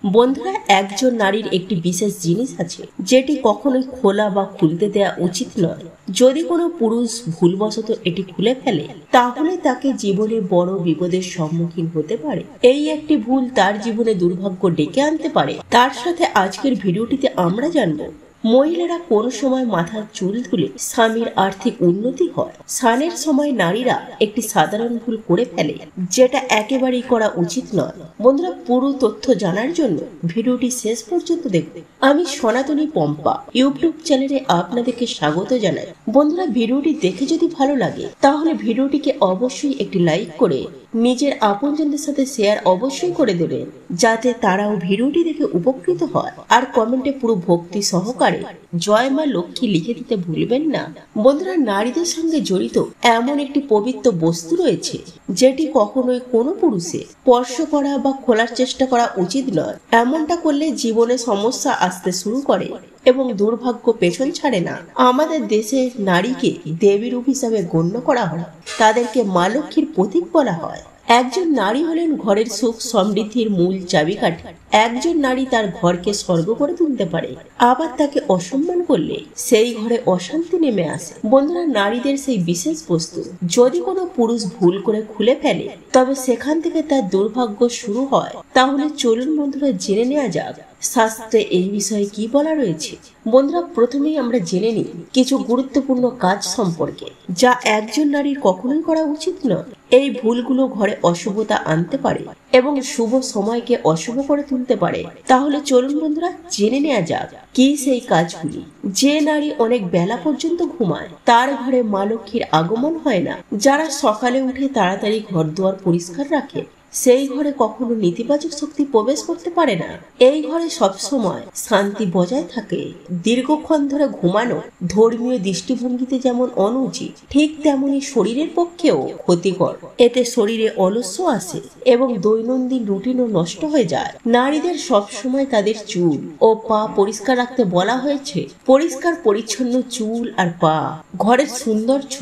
বন্ধুরা, একজন নারীর একটি বিশেষ জিনিস আছে যেটি কখনোই খোলা বা খুলতে দেওয়া উচিত নয়। যদি কোনো পুরুষ ভুলবশত এটি খুলে ফেলে তাহলে তাকে জীবনে বড় বিপদের সম্মুখীন হতে পারে। এই একটি ভুল তার জীবনে দুর্ভাগ্য ডেকে আনতে পারে। তার সাথে আজকের ভিডিওটিতে আমরা জানবো মহিলারা কোন সময় মাথার চুল ধুলে স্বামীর আর্থিক উন্নতি হয়। স্নানের সময় নারীরা একটি সাধারণ ভুল করে ফেলে যেটা একেবারেই করা উচিত নয়। বন্ধুরা, পুরো তথ্য জানার জন্য ভিডিওটি শেষ পর্যন্ত দেখুন। আমি সনাতনী পম্পা ইউটিউব চ্যানেলে আপনাদেরকে স্বাগত জানাই। বন্ধুরা, ভিডিওটি দেখে যদি ভালো লাগে তাহলে ভিডিওটিকে অবশ্যই একটি লাইক করে নিজের আপনজনদের সাথে শেয়ার অবশ্যই করে দেবেন, যাতে তারাও ভিডিওটি দেখে উপকৃত হয়। আর কমেন্টে পুরো ভক্তি সহকারে জয় মা লক্ষ্মী লিখে দিতে ভুলবেন না। বন্ধুরা, নারীদের সঙ্গে জড়িত এমন একটি পবিত্র বস্তু রয়েছে যেটি কখনোই কোনো পুরুষে স্পর্শ করা বা খোলার চেষ্টা করা উচিত নয়। এমনটা করলে জীবনে সমস্যা আসতে শুরু করে এবং দুর্ভাগ্য পেছন ছাড়ে না। আমাদের দেশে নারীকে দেবী রূপ হিসাবে গণ্য করা হয়, তাদেরকে মা লক্ষ্মীর প্রতীক বলা হয়। একজন নারী হলেন ঘরের সুখ সমৃদ্ধির মূল চাবিকাঠি। একজন নারী তার ঘরকে স্বর্গ করে তুলতে পারে, আবার তাকে অসম্মান করলে সেই ঘরে অশান্তি নেমে আসে। বন্ধুরা, নারীদের সেই বিশেষ বস্তু যদি কোনো পুরুষ ভুল করে খুলে ফেলে তবে সেখান থেকে তার দুর্ভাগ্য শুরু হয়। তাহলে চলুন বন্ধুরা, জেনে নেওয়া যাক শাস্ত্রে এই বিষয়ে কি বলা রয়েছে। বন্ধুরা, প্রথমেই আমরা জেনে নিই কিছু গুরুত্বপূর্ণ কাজ সম্পর্কে যা একজন নারীর কখনোই করা উচিত নয়। এই ভুলগুলো ঘরে অশুভতা আনতে পারে এবং শুভ সময়কে অশুভ করে তুলতে পারে। তাহলে চলুন বন্ধুরা, জেনে নেওয়া যাক কি সেই কাজগুলি। যে নারী অনেক বেলা পর্যন্ত ঘুমায় তার ঘরে মা লক্ষ্মীর আগমন হয় না। যারা সকালে উঠে তাড়াতাড়ি ঘর দুয়ার পরিষ্কার রাখে সেই ঘরে কখনো নেতিবাচক শক্তি প্রবেশ করতে পারে না। এই ঘরে সবসময় শান্তি বজায় থাকে। দীর্ঘক্ষণ ধরে ঘুমানো ধর্মীয় দৃষ্টিভঙ্গিতে যেমন অনুচিত, ঠিক তেমনি শরীরের পক্ষেও ক্ষতিকর। এতে শরীরে অলস্য আসে এবং দৈনন্দিন রুটিনও নষ্ট হয়ে যায়। নারীদের সবসময় তাদের চুল ও পা পরিষ্কার রাখতে বলা হয়েছে। পরিষ্কার পরিচ্ছন্ন চুল আর পা ঘরের সৌন্দর্য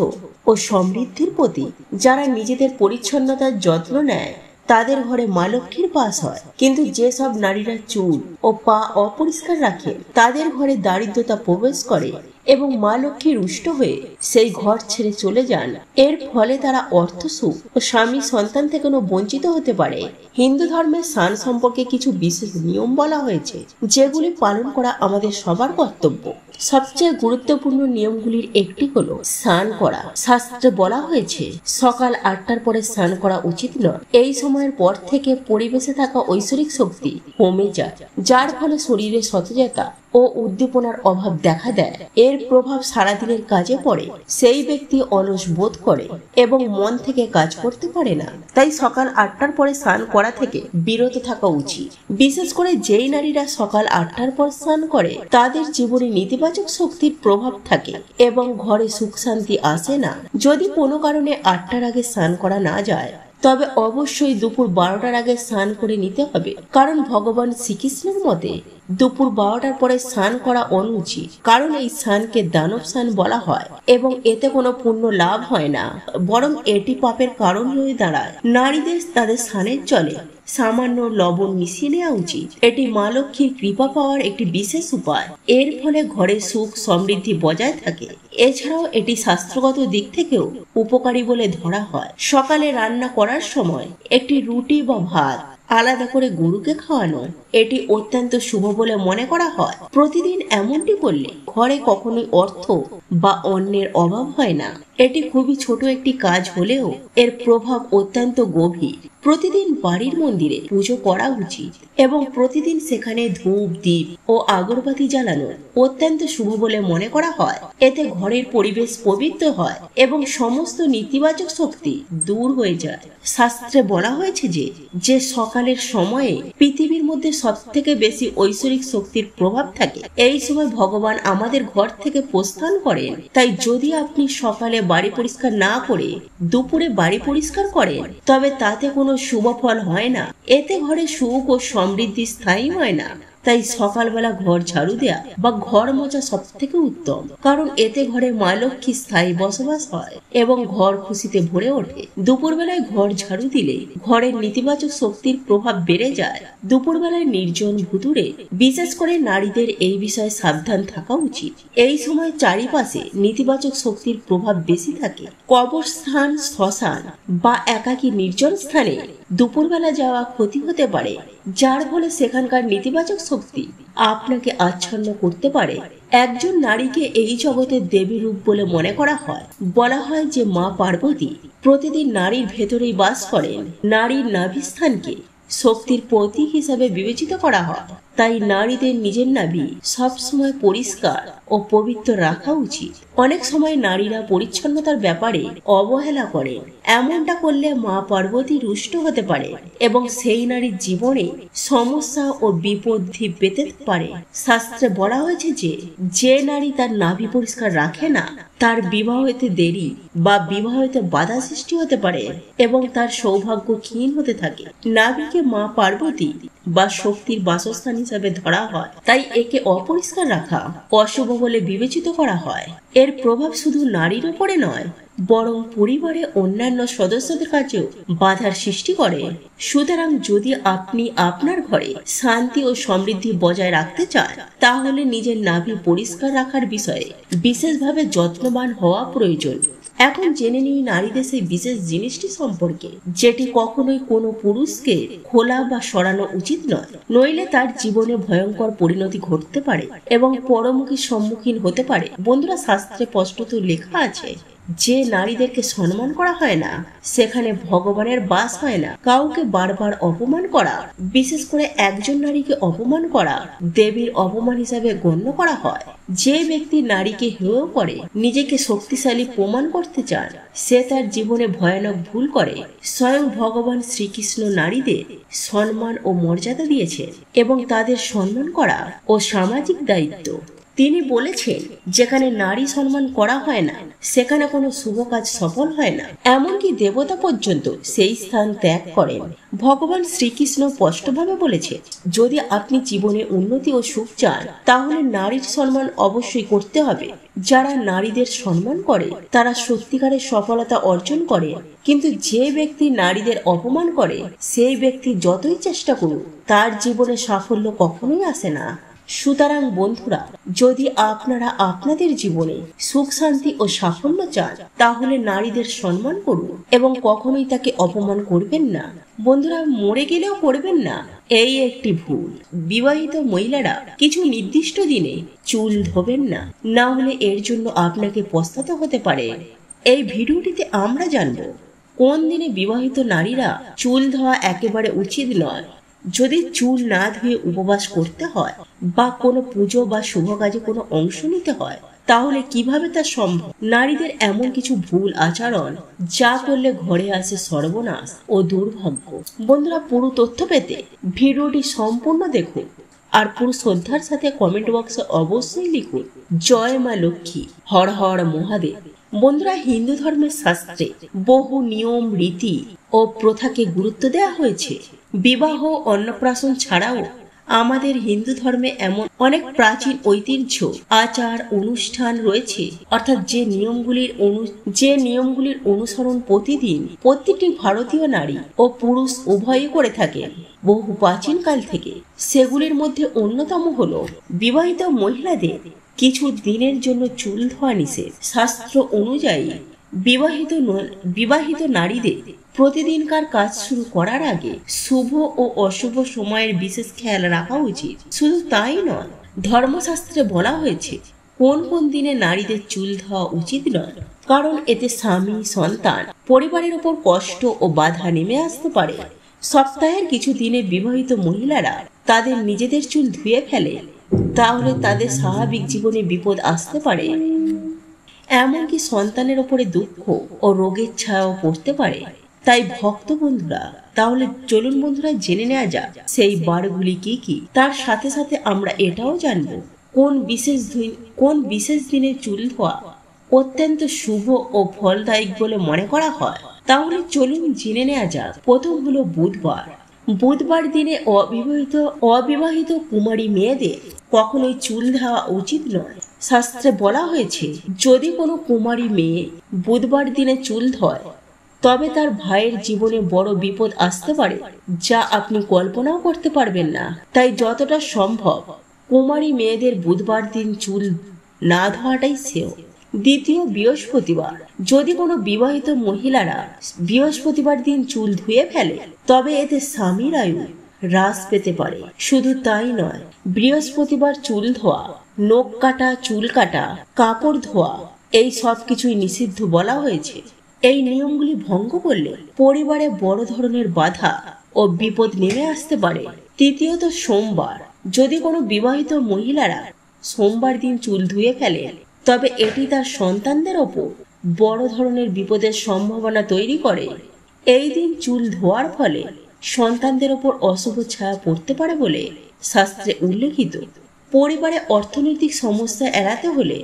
ও সমৃদ্ধির প্রতীক। যারা নিজেদের পরিচ্ছন্নতার যত্ন নেয় তাদের ঘরে মা লক্ষ্মীর বাস হয়। কিন্তু যেসব নারীরা চুল ও পা অপরিষ্কার রাখে তাদের ঘরে দারিদ্রতা প্রবেশ করে এবং মা লক্ষ্মী রুষ্ট হয়ে সেই ঘর ছেড়ে চলে যান। এর ফলে তারা অর্থ সুখ ও স্বামী সন্তান থেকে বঞ্চিত হতে পারে। হিন্দু ধর্মের স্নান সম্পর্কে কিছু বিশেষ নিয়ম বলা হয়েছে যেগুলি পালন করা আমাদের সবার কর্তব্য। সবচেয়ে গুরুত্বপূর্ণ নিয়মগুলির একটি হলো স্নান করা। শাস্ত্রে বলা হয়েছে সকাল 8টার পরে স্নান করা উচিত নয়। এই সময়ের পর থেকে পরিবেশে থাকা ঐশ্বরিক শক্তি কমে যায়, যার ফলে শরীরে সতেজতা ও উদ্দীপনার অভাব দেখা দেয়। এর প্রভাব সারাদিনের কাজে পড়ে। সেই ব্যক্তি অলস বোধ করে এবং মন থেকে কাজ করতে পারে না। তাই সকাল 8টার পরে স্নান করা থেকে বিরত থাকা উচিত। বিশেষ করে যেই নারীরা সকাল 8টার পর স্নান করে তাদের জীবনে নেতিবাচক শক্তির প্রভাব থাকে এবং ঘরে সুখ শান্তি আসে না। যদি কোনো কারণে 8টার আগে স্নান করা না যায় তবে অবশ্যই দুপুর 12টার আগে স্নান করে নিতে হবে। কারণ ভগবান শ্রীকৃষ্ণের মতে দুপুর 12টার পরে স্নান করা অনুচিত, কারণ এই স্নানকে দানব স্নান বলা হয় এবং এতে কোনো পুণ্য লাভ হয় না, বরং এটি পাপের কারণ হয়ে দাঁড়ায়। নারীদের তাদের স্নানের জলে সামান্য লবণ মিশিয়ে নেওয়া উচিত। এটি মা লক্ষ্মীর কৃপা পাওয়ার একটি বিশেষ উপায়। এর ফলে ঘরে সুখ সমৃদ্ধি বজায় থাকে। এছাড়াও এটি শাস্ত্রগত দিক থেকেও উপকারী বলে ধরা হয়। সকালে রান্না করার সময় একটি রুটি বা ভাত আলাদা করে গরুকে খাওয়ানো এটি অত্যন্ত শুভ বলে মনে করা হয়। প্রতিদিন এমনটি করলে ঘরে কখনোই অর্থ বা অন্যের অভাব হয় না। এটি খুবই ছোট একটি কাজ হলেও এর প্রভাব অত্যন্ত গভীর। প্রতিদিন বাড়ির মন্দিরে পুজো করা উচিত এবং প্রতিদিন সেখানে ধূপ দ্বীপ ও আগরবাতি জ্বালানো অত্যন্ত শুভ বলে মনে করা হয়। এতে ঘরের পরিবেশ পবিত্র হয় এবং সমস্ত নেতিবাচক শক্তি দূর হয়ে যায়। শাস্ত্রে বলা হয়েছে যে সকালের সময়ে পৃথিবীর মধ্যে সব থেকে বেশি ঐশ্বরিক শক্তির প্রভাব থাকে। এই সময় ভগবান আমাদের ঘর থেকে প্রস্থান করেন। তাই যদি আপনি সকালে বাড়ি পরিষ্কার না করে দুপুরে বাড়ি পরিষ্কার করেন তবে তাতে কোনো শুভ ফল হয় না। এতে ঘরে সুখ ও সমৃদ্ধি স্থায়ী হয় না, তাই সকালবেলা ঘর ঝাড়ু দেয়া বা ঘর মোছা সব থেকে উত্তম, কারণ এতে ঘরে মা লক্ষ্মী স্থায়ী বসবাস হয় এবং ঘর খুশিতে ভরে ওঠে। দুপুরবেলায় ঘর ঝাড়ু দিলে ঘরের নেতিবাচক শক্তির প্রভাব বেড়ে যায়। দুপুরবেলায় নির্জন ভুতুড়ে বিশেষ করে নারীদের এই বিষয়ে সাবধান থাকা উচিত। এই সময় চারিপাশে নেতিবাচক শক্তির প্রভাব বেশি থাকে। কবরস্থান, শ্মশান বা একাকী নির্জন স্থানে দুপুরবেলা যাওয়া ক্ষতি হতে পারে, যার ফলে সেখানকার নেতিবাচক শক্তি আপনাকে আচ্ছন্ন করতে পারে। একজন নারীকে এই জগতের দেবী রূপ বলে মনে করা হয়। বলা হয় যে মা পার্বতী প্রতিদিন নারীর ভেতরেই বাস করেন। নারীর নাভিস্থানকে শক্তির প্রতীক হিসাবে বিবেচিত করা হয়। তাই নারীদের নিজের নাভি সবসময় পরিষ্কার ও পবিত্র রাখা উচিত। অনেক সময় নারীরা পরিচ্ছন্নতার ব্যাপারে অবহেলা করেন। এমনটা করলে মা পার্বতী রুষ্ট হতে পারে এবং সেই নারীর জীবনে সমস্যা ও বিপত্তি পেতে পারে। শাস্ত্রে বলা হয়েছে যে নারী তার নাভি পরিষ্কার রাখে না, তার বিবাহ হতে দেরি বা বিবাহ হতে বাধা সৃষ্টি হতে পারে এবং তার সৌভাগ্য ক্ষীণ হতে থাকে। নাভিকে মা পার্বতী বা শক্তির বাসস্থান হিসাবে ধরা হয়, তাই একে অপরিষ্কার রাখা অশুভ বলে বিবেচিত করা হয়। এর প্রভাব শুধু নারীর উপরে নয়, বরং পরিবারে অন্যান্য সদস্যদের কাছেও বাধার সৃষ্টি করে। সুতরাং যদি আপনি আপনার ঘরে শান্তি ও সমৃদ্ধি বজায় রাখতে চান, তাহলে নিজের নাভি পরিষ্কার রাখার বিষয়ে বিশেষভাবে যত্নবান হওয়া প্রয়োজন। এখন জেনে নিই নারীদের সেই বিশেষ জিনিসটি সম্পর্কে, যেটি কখনোই কোনো পুরুষকে খোলা বা সরানো উচিত নয়, নইলে তার জীবনে ভয়ঙ্কর পরিণতি ঘটতে পারে এবং পরমুখীর সম্মুখীন হতে পারে। বন্ধুরা, শাস্ত্রে স্পষ্টত লেখা আছে যে নারীদেরকে সম্মান করা হয় না, সেখানে ভগবানের বাস হয় না। কাউকে বারবার অপমান করা, বিশেষ করে একজন নারীকে অপমান করা, দেবীর অপমান হিসাবে গণ্য করা হয়। যে ব্যক্তি নারীকে হেয় করে নিজেকে শক্তিশালী প্রমাণ করতে চান, সে তার জীবনে ভয়ানক ভুল করে। স্বয়ং ভগবান শ্রীকৃষ্ণ নারীদের সম্মান ও মর্যাদা দিয়েছেন এবং তাদের সম্মান করা ও সামাজিক দায়িত্ব। তিনি বলেছেন, যেখানে নারী সম্মান করা হয় না, সেখানে কোনো শুভ কাজ সফল হয় না। এমনকি দেবতা পর্যন্ত সেই স্থান ত্যাগ করেন। ভগবান শ্রীকৃষ্ণ স্পষ্টভাবে বলেছে, যদি আপনি জীবনে উন্নতি ও সুখ চান, তাহলে নারীর সম্মান অবশ্যই করতে হবে। যারা নারীদের সম্মান করে তারা সত্যিকারের সফলতা অর্জন করে, কিন্তু যে ব্যক্তি নারীদের অপমান করে, সেই ব্যক্তি যতই চেষ্টা করুক, তার জীবনে সাফল্য কখনোই আসে না। সুতরাং বন্ধুরা, যদি আপনারা আপনাদের জীবনে সুখ, শান্তি ও সাফল্য চান, তাহলে নারীদের সম্মান করুন এবং কখনোই তাকে অপমান করবেন না। বন্ধুরা, মরে গেলেও করবেন না, এই একটি ভুল। বিবাহিত মহিলারা কিছু নির্দিষ্ট দিনে চুল ধোবেন না, না হলে এর জন্য আপনাকে পস্তাতে হতে পারে। এই ভিডিওটিতে আমরা জানব কোন দিনে বিবাহিত নারীরা চুল ধোয়া একেবারে উচিত নয়। যদি চুল না ধুয়ে উপবাস করতে হয় বা কোনো পুজো বা শুভ কাজে কোনো অংশ নিতে হয়, তাহলে কিভাবে তা সম্ভব? নারীদের এমন কিছু ভুল আচরণ যা করলে ঘরে আসে সর্বনাশ ও দুর্ভাগ্য। বন্ধুরা, পুরো তথ্য পেতে ভিডিওটি সম্পূর্ণ দেখুন আর পুরো শ্রদ্ধার সাথে কমেন্ট বক্সে অবশ্যই লিখুন, জয় মা লক্ষ্মী, হর হর মহাদেব। বন্ধুরা, হিন্দু ধর্মের শাস্ত্রে বহু নিয়ম, রীতি ও প্রথাকে গুরুত্ব দেওয়া হয়েছে। বিবাহ, অন্নপ্রাশন ছাড়াও আমাদের হিন্দু ধর্মে এমন অনেক প্রাচীন ঐতিহ্য, আচার, অনুষ্ঠান রয়েছে, অর্থাৎ যে নিয়মগুলির অনুসরণ প্রতিদিন প্রত্যেকটি ভারতীয় নারী ও পুরুষ উভয়ই করে থাকেন বহু প্রাচীন কাল থেকে। সেগুলির মধ্যে অন্যতম হলো বিবাহিত মহিলাদের কিছু দিনের জন্য চুল ধোয়া নিষেধ। শাস্ত্র অনুযায়ী বিবাহিত নারীদের প্রতিদিনকার কাজ শুরু করার আগে শুভ ও অশুভ সময়ের বিশেষ খেয়াল রাখা উচিত। শুধু তাই নয়, ধর্মশাস্ত্রে বলা হয়েছে কোন কোন দিনে নারীদের চুল ধোয়া উচিত নয়, কারণ এতে স্বামী, সন্তান, পরিবারের উপর কষ্ট ও বাধা নেমে আসতে পারে। সপ্তাহের কিছু দিনে বিবাহিত মহিলারা তাদের নিজেদের চুল ধুয়ে ফেলে, তাহলে তাদের স্বাভাবিক জীবনে বিপদ আসতে পারে। এমনকি সন্তানের উপরে দুঃখ ও রোগের ছায়াও পড়তে পারে। তাই ভক্ত বন্ধুরা, তাহলে চলুন বন্ধুরা জেনে নেওয়া যাক সেই বারগুলি কি কি। তার সাথে সাথে আমরা এটাও জানবো কোন বিশেষ দিনে চুল ধোয়া অত্যন্ত শুভ ও ফলদায়ক বলে মনে করা হয়। তাহলে চলুন জেনে নেওয়া যাক। প্রথম হলো বুধবার। বুধবার দিনে অবিবাহিত কুমারী মেয়েদের কখনোই চুল দেওয়া উচিত নয়। শাস্ত্রে বলা হয়েছে, যদি কোনো কুমারী মেয়ে বুধবার দিনে চুল ধয় তবে তার ভাইয়ের জীবনে বড় বিপদ আসতে পারে, যা আপনি কল্পনাও করতে পারবেন না। তাই যতটা সম্ভব কুমারী মেয়েদের বুধবার দিন চুল না ধোয়াটাই শ্রেয়। দ্বিতীয়, বৃহস্পতিবার। যদি কোনো বিবাহিত মহিলারা বৃহস্পতিবার দিন চুল ধুয়ে ফেলে তবে এতে স্বামীর আয়ু হ্রাস পেতে পারে। শুধু তাই নয়, বৃহস্পতিবার চুল ধোয়া, নখ কাটা, চুল কাটা, কাপড় ধোয়া এই সব কিছুই নিষিদ্ধ বলা হয়েছে। এই নিয়মগুলি ভঙ্গ করলে পরিবারে বড় ধরনের বাধা ও বিপদ নেমে আসতে পারে। তৃতীয়ত, সোমবার। যদি কোনো বিবাহিত মহিলারা সোমবার দিন চুল ধুয়ে ফেলে তবে এটি তার সন্তানদের ওপর বড় ধরনের বিপদের সম্ভাবনা তৈরি করে। এই দিন চুল ধোয়ার ফলে সন্তানদের ওপর অশুভ ছায়া পড়তে পারে বলে শাস্ত্রে উল্লেখিত। পরিবারে অর্থনৈতিক সমস্যা এড়াতে হলে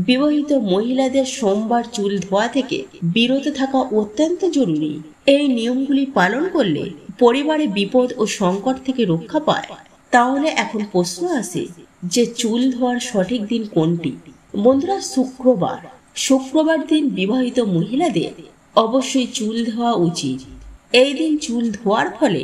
বিবাহিত মহিলাদের সোমবার চুল ধোয়া থেকে বিরত থাকা অত্যন্ত জরুরি। এই নিয়মগুলি পালন করলে পরিবারে বিপদ ও সংকট থেকে রক্ষা পায়। তাহলে এখন প্রশ্ন আসে যে চুল ধোয়ার সঠিক দিন কোনটি? বন্ধুরা, শুক্রবার দিন বিবাহিত মহিলাদের অবশ্যই চুল ধোয়া উচিত। এই দিন চুল ধোয়ার ফলে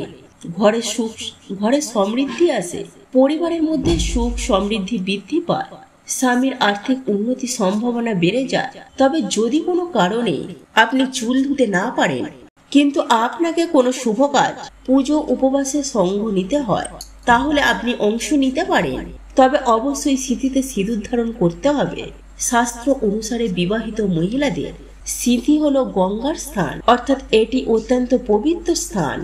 ঘরে সমৃদ্ধি আসে, পরিবারের মধ্যে সুখ সমৃদ্ধি বৃদ্ধি পায়, স্বামীর আর্থিক উন্নতি সম্ভাবনা বেড়ে যায়। তবে যদি কোনো কারণে আপনি চুল ধুতে না পারেন কিন্তু আপনাকে কোনো শুভ কাজ, পুজো, উপবাসে সঙ্গ নিতে হয়, তাহলে আপনি অংশ নিতে পারেন। তবে অবশ্যই সিঁথিতে সিঁদুর ধারণ করতে হবে। শাস্ত্র অনুসারে বিবাহিত মহিলাদের সিঁথি হলো গঙ্গার স্থান, অর্থাৎ এটি অত্যন্ত পবিত্র স্থান।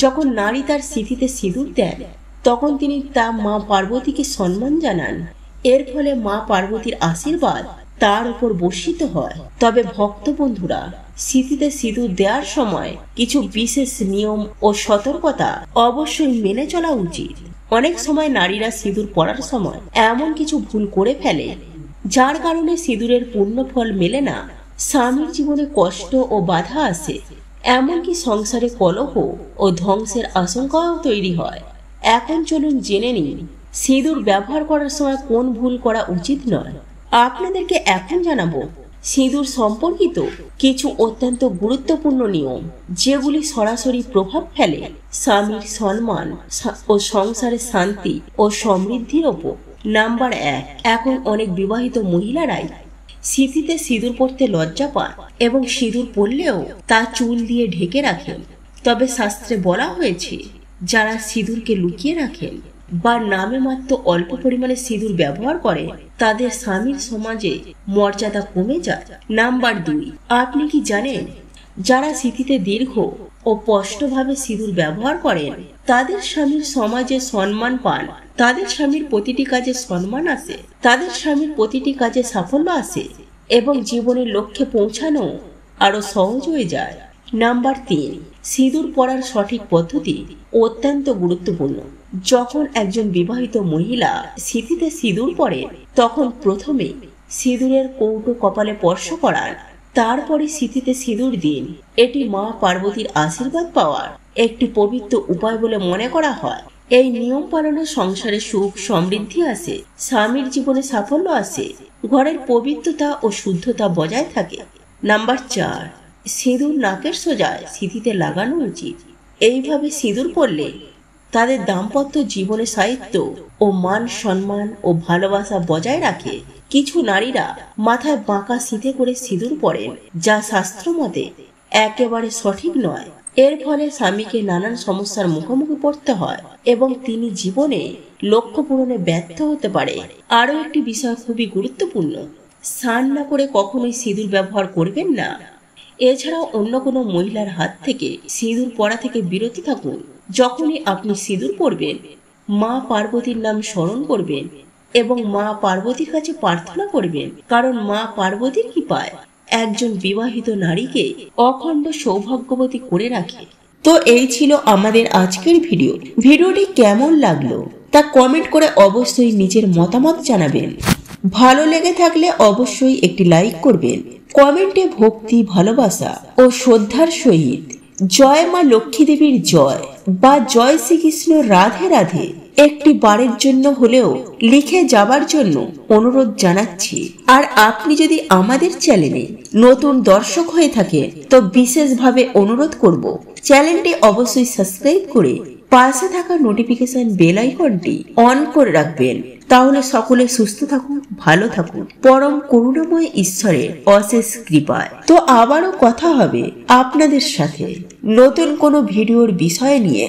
যখন নারী তার সিঁথিতে সিঁদুর দেন তখন তিনি তার মা পার্বতীকে সম্মান জানান। এর ফলে মা পার্বতীর আশীর্বাদ তার উপর বর্ষিত হয়। তবে ভক্ত বন্ধুরা, সিঁথিতে সিঁদুর দেওয়ার সময় কিছু বিশেষ নিয়ম ও সতর্কতা অবশ্যই মেনে চলা উচিত। অনেক সময় নারীরা সিঁদুর পরার সময় এমন কিছু ভুল করে ফেলে যার কারণে সিঁদুরের পূর্ণ ফল মেলে না, স্বামীর জীবনে কষ্ট ও বাধা আসে, এমনকি সংসারে কলহ ও ধ্বংসের আশঙ্কাও তৈরি হয়। এখন চলুন জেনে নিন সিঁদুর ব্যবহার করার সময় কোন ভুল করা উচিত নয়। আপনাদেরকে এখন জানাবো সিঁদুর সম্পর্কিত কিছু অত্যন্ত গুরুত্বপূর্ণ নিয়ম, যেগুলি সরাসরি প্রভাব ফেলে স্বামীর সম্মান ও সংসারের শান্তি ও সমৃদ্ধির ওপর। নাম্বার 1, এখন অনেক বিবাহিত মহিলারাই সিঁথিতে সিঁদুর পরতে লজ্জা পান এবং সিঁদুর পরলেও তা চুল দিয়ে ঢেকে রাখেন। তবে শাস্ত্রে বলা হয়েছে, যারা সিঁদুরকে লুকিয়ে রাখেন বা নামে মাত্র অল্প পরিমাণে সিঁদুর ব্যবহার করে তাদের স্বামীর সমাজে মর্যাদা কমে যায়। নাম্বার 2, আপনি কি জানেন যারা সিঁথিতে দীর্ঘ ও স্পষ্টভাবে সিঁদুর ব্যবহার করেন তাদের স্বামীর সমাজে সম্মান পান, তাদের স্বামীর প্রতিটি কাজে সম্মান আসে, তাদের স্বামীর প্রতিটি কাজে সাফল্য আসে এবং জীবনের লক্ষ্যে পৌঁছানো আরো সহজ হয়ে যায়। নাম্বার 3, সিঁদুর পরার সঠিক পদ্ধতি অত্যন্ত গুরুত্বপূর্ণ। যখন একজন বিবাহিত মহিলা সিঁথিতে সিঁদুর পরেন তখন প্রথমে সিঁদুরের কৌটো কপালে স্পর্শ করান, তারপরে সিঁথিতে সিঁদুর দিন। এটি মা পার্বতীর আশীর্বাদ পাওয়ার একটি পবিত্র উপায় বলে মনে করা হয়। এই নিয়ম পালনে সংসারে সুখ সমৃদ্ধি আসে, স্বামীর জীবনে সাফল্য আসে, ঘরের পবিত্রতা ও শুদ্ধতা বজায় থাকে। নাম্বার 4, সিঁদুর নাকের সোজায় সিঁথিতে লাগানো উচিত। এইভাবে সিঁদুর পরলে তাদের দাম্পত্য জীবনে সাহিত্য ও মান সম্মান ও ভালোবাসা বজায় রাখে। কিছু নারীরা মাথায় বাঁকা সিঁথে করে সিঁদুর পরেন, যা শাস্ত্র মতে একেবারে সঠিক নয়। এর ফলে স্বামীকে নানান সমস্যার মুখোমুখি পড়তে হয় এবং তিনি জীবনে লক্ষ্য পূরণে ব্যর্থ হতে পারে। আরো একটি বিষয় খুবই গুরুত্বপূর্ণ, স্নান না করে কখনোই সিঁদুর ব্যবহার করবেন না। এছাড়াও অন্য কোনো মহিলার হাত থেকে সিঁদুর পরা থেকে বিরত থাকুন। যখনই আপনি সিঁদুর পরবেন মা পার্বতীর নাম স্মরণ করবেন এবং মা পার্বতীর কাছে প্রার্থনা করবেন, কারণ মা পার্বতীর কৃপায় একজন বিবাহিত নারীকে অখণ্ড সৌভাগ্যবতী করে রাখে। তো এই ছিল আমাদের আজকের ভিডিওটি কেমন লাগলো তা কমেন্ট করে অবশ্যই নিজের মতামত জানাবেন। ভালো লেগে থাকলে অবশ্যই একটি লাইক করবেন। কমেন্টে ভক্তি, ভালোবাসা ও শ্রদ্ধার সহিত জয় মা লক্ষ্মী দেবীর জয় বা জয় শ্রীকৃষ্ণ রাধে রাধে একটি বারের জন্য হলেও লিখে যাবার জন্য অনুরোধ জানাচ্ছি। আর আপনি যদি আমাদের চ্যানেলে নতুন দর্শক হয়ে থাকে তো বিশেষভাবে অনুরোধ করব চ্যানেলটি অবশ্যই সাবস্ক্রাইব করে পাশে থাকা নোটিফিকেশন বেল আইকনটি অন করে রাখবেন। তাহলে সকলে সুস্থ থাকুন, ভালো থাকুন, পরম করুণাময় ঈশ্বরের অশেষ কৃপায়। তো আবারও কথা হবে আপনাদের সাথে নতুন কোনো ভিডিওর বিষয় নিয়ে।